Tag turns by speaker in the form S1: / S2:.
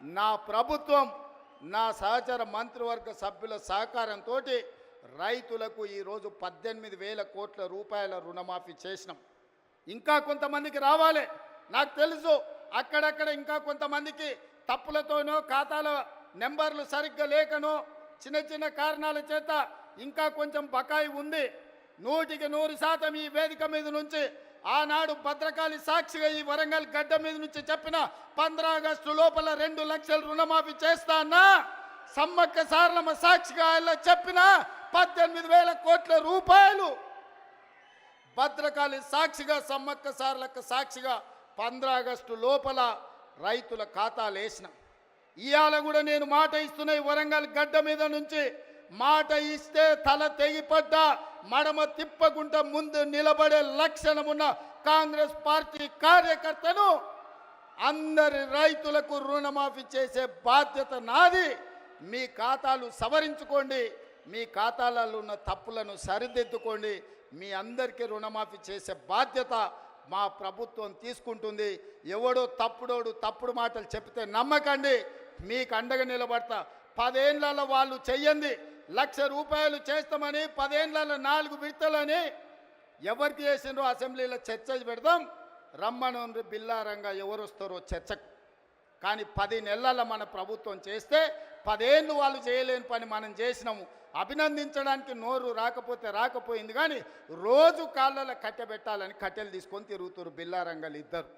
S1: నా ప్రభుత్వం నా సహచర మంత్రివర్గ సభ్యుల సహకారంతో రైతులకు ఈరోజు 18,000 కోట్ల రూపాయల రుణమాఫీ చేసినాం. ఇంకా కొంతమందికి రావాలి, నాకు తెలుసు. అక్కడక్కడ ఇంకా కొంతమందికి తప్పులతోనో ఖాతాల నెంబర్లు సరిగ్గా లేకనో చిన్న చిన్న కారణాల చేత ఇంకా కొంచెం బకాయి ఉంది. 100% ఈ వేదిక మీద నుంచి ఆనాడు భద్రకాళి సాక్షిగా ఈ వరంగల్ గడ్డ మీద నుంచి చెప్పిన 15 ఆగస్టు లోపల 2 లక్షల రుణమాఫీ చేస్తా అన్నా, సమ్మక్క సారలమ్మ సాక్షిగా ఇలా చెప్పిన 18,000 కోట్ల రూపాయలు భద్రకాళి సాక్షిగా సమ్మక్క సారలక్క సాక్షిగా 15 ఆగస్టు లోపల రైతుల ఖాతాలు వేసిన. ఇవాళ కూడా నేను మాట ఇస్తున్నా, ఈ వరంగల్ గడ్డ మీద నుంచి మాట ఇస్తే తల తెగిపడ్డా మడమ తిప్పకుండా ముందు నిలబడే లక్షణమున్న కాంగ్రెస్ పార్టీ కార్యకర్తను అందరి రైతులకు రుణమాఫీ చేసే బాధ్యత నాది. మీ ఖాతాలు సవరించుకోండి, మీ ఖాతాలలో ఉన్న తప్పులను సరిదిద్దుకోండి. మీ అందరికీ రుణమాఫీ చేసే బాధ్యత మా ప్రభుత్వం తీసుకుంటుంది. ఎవడో తప్పుడు మాటలు చెప్తే నమ్మకండి, మీకు అండగా నిలబడతా. 10 ఏళ్లలో వాళ్ళు చెయ్యండి, 1,00,000 రూపాయలు చేస్తామని 10 ఏళ్లలో 4 విడతలని ఎవరికి చేసిండ్రో అసెంబ్లీలో చర్చ పెడదాం. రమ్మను బిల్లారంగా ఎవరు వస్తారో చర్చకు. కానీ 10 నెలల మన ప్రభుత్వం చేస్తే 10 ఏళ్ళు వాళ్ళు చేయలేని పని మనం చేసినాము. అభినందించడానికి నోరు రాకపోయింది, కానీ రోజు కాళ్ళలో కట్టె పెట్టాలని కట్టెలు తీసుకొని తిరుగుతారు బిల్లారంగాలు ఇద్దరు.